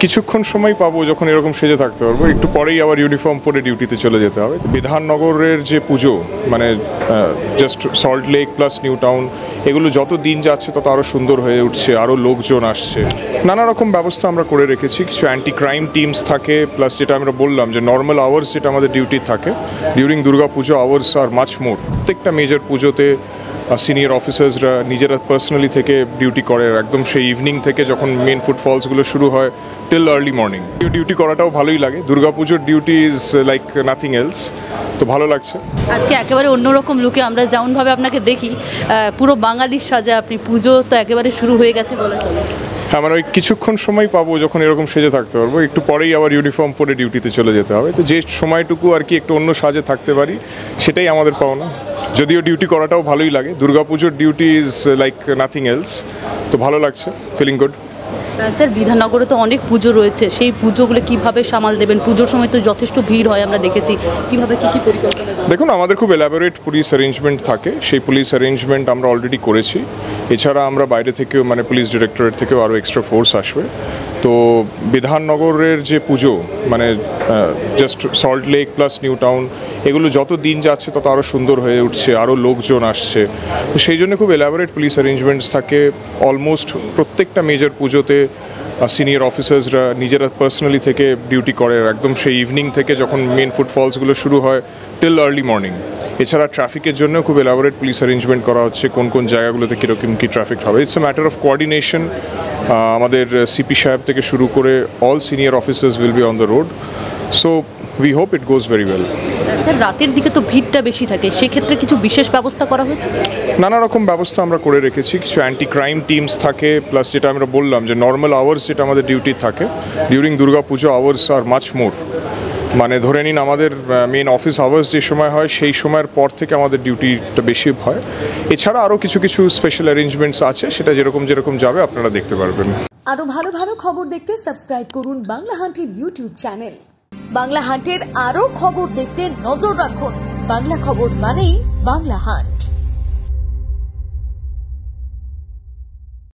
কিছুক্ষণ সময় পাবো যখন এরকম সেজে থাকতে পারবো, একটু পরেই আবার ইউনিফর্ম পরে ডিউটিতে চলে যেতে হবে। বিধাননগরের যে পুজো মানে just salt lake plus new town, এগুলো যত দিন যাচ্ছে তত আরও সুন্দর হয়ে উঠছে, আরও লোকজন আসছে। নানা রকম ব্যবস্থা আমরা করে রেখেছি, কিছু অ্যান্টি ক্রাইম টিমস থাকে, প্লাস যেটা আমরা বললাম যে নর্মাল আওয়ার্স যেটা আমাদের ডিউটি থাকে ডিউরিং দুর্গা পুজো আওয়ার্স আর মাচ মোর। প্রত্যেকটা মেজর পুজোতে সিনিয়র অফিসার্সরা নিজেরা পার্সোনালি থেকে ডিউটি করে, একদম সেই ইভিনিং থেকে যখন মেন ফুটফলসগুলো শুরু হয় টিল আর্লি মর্নিং। ডিউটি করাটাও ভালোই লাগে, দুর্গাপুজোর duty is like nothing else, তো ভালো লাগছে। আজকে একেবারে অন্যরকম লুকে আমরা যেমনভাবে আপনাকে দেখি, পুরো বাঙালির সাজে আপনি, পুজো তো একেবারে শুরু হয়ে গেছে বলা চলে। হ্যাঁ, মানে ওই কিছুক্ষণ সময় পাবো যখন এরকম সেজে থাকতে পারবো, একটু পরেই আবার ইউনিফর্ম পরে ডিউটিতে চলে যেতে হবে। তো যে সময়টুকু আর কি একটু অন্য সাজে থাকতে পারি সেটাই আমাদের পাওনা। যদিও ডিউটি করাটাও ভালোই লাগে, দুর্গাপুজোর duty is like nothing else, তো ভালো লাগছে, ফিলিং গুড। স্যার, বিধাননগরে তো অনেক পুজো রয়েছে, সেই পুজোগুলো কিভাবে সামাল দেবেন? পুজোর সময় তো যথেষ্ট ভিড় হয়, আমরা দেখেছি। কিভাবে কী পরিকল্পনা? দেখুন, আমাদের খুব এলাবোরেট পুলিশ অ্যারেঞ্জমেন্ট থাকে, সেই পুলিশ অ্যারেঞ্জমেন্ট আমরা অলরেডি করেছি। এছাড়া আমরা বাইরে থেকেও মানে পুলিশ ডিরেক্টরেট থেকেও আরও এক্সট্রা ফোর্স আসবে। তো বিধাননগরের যে পুজো মানে just salt lake plus new town, এগুলো যত দিন যাচ্ছে তত আরও সুন্দর হয়ে উঠছে, আরও লোকজন আসছে। তো সেই জন্য খুব এলাবোরেট পুলিশ অ্যারেঞ্জমেন্টস থাকে। অলমোস্ট প্রত্যেকটা মেজর পুজোতে সিনিয়র অফিসার্সরা নিজেরা পার্সোনালি থেকে ডিউটি করে, একদম সেই ইভিনিং থেকে যখন মেন ফুটফলসগুলো শুরু হয় টিল আর্লি মর্নিং। এছাড়া ট্রাফিকের জন্য খুব এলাবোরেট পুলিশ অ্যারেঞ্জমেন্ট করা হচ্ছে, কোন কোন জায়গাগুলোতে কীরকম কী ট্রাফিক হবে। It's a matter of coordination. আমাদের সিপি সাহেব থেকে শুরু করে all senior officers will be on the road, so we hope it goes very well. Sir, রাতের দিকে তো ভিড়টা বেশি থাকে, সেক্ষেত্রে কিছু বিশেষ ব্যবস্থা করা হয়েছে? নানা রকম ব্যবস্থা আমরা করে রেখেছি, কিছু অ্যান্টি ক্রাইম টিমস থাকে, প্লাস যেটা আমরা বললাম যে নর্মাল আওয়ার্স যেটা আমাদের ডিউটি থাকে ডিউরিং দুর্গা পুজো আওয়ার্স আর মাচ মোর। মানে ধরে নিন আমাদের মেন অফিস আওয়ার্স যে সময় হয় সেই সময়ের পর থেকে আমাদের ডিউটিটা বেশি হয়। এছাড়া আরও কিছু কিছু স্পেশাল অ্যারেঞ্জমেন্টস আছে, সেটা যেরকম যাবে আপনারা দেখতে পারবেন। আরো ভালো ভালো খবর দেখতে সাবস্ক্রাইব করুন বাংলা হান্টের ইউটিউব চ্যানেল। বাংলা হান্টের আরো খবর দেখতে নজর রাখুন। বাংলা খবর মানেই বাংলা হান্ট।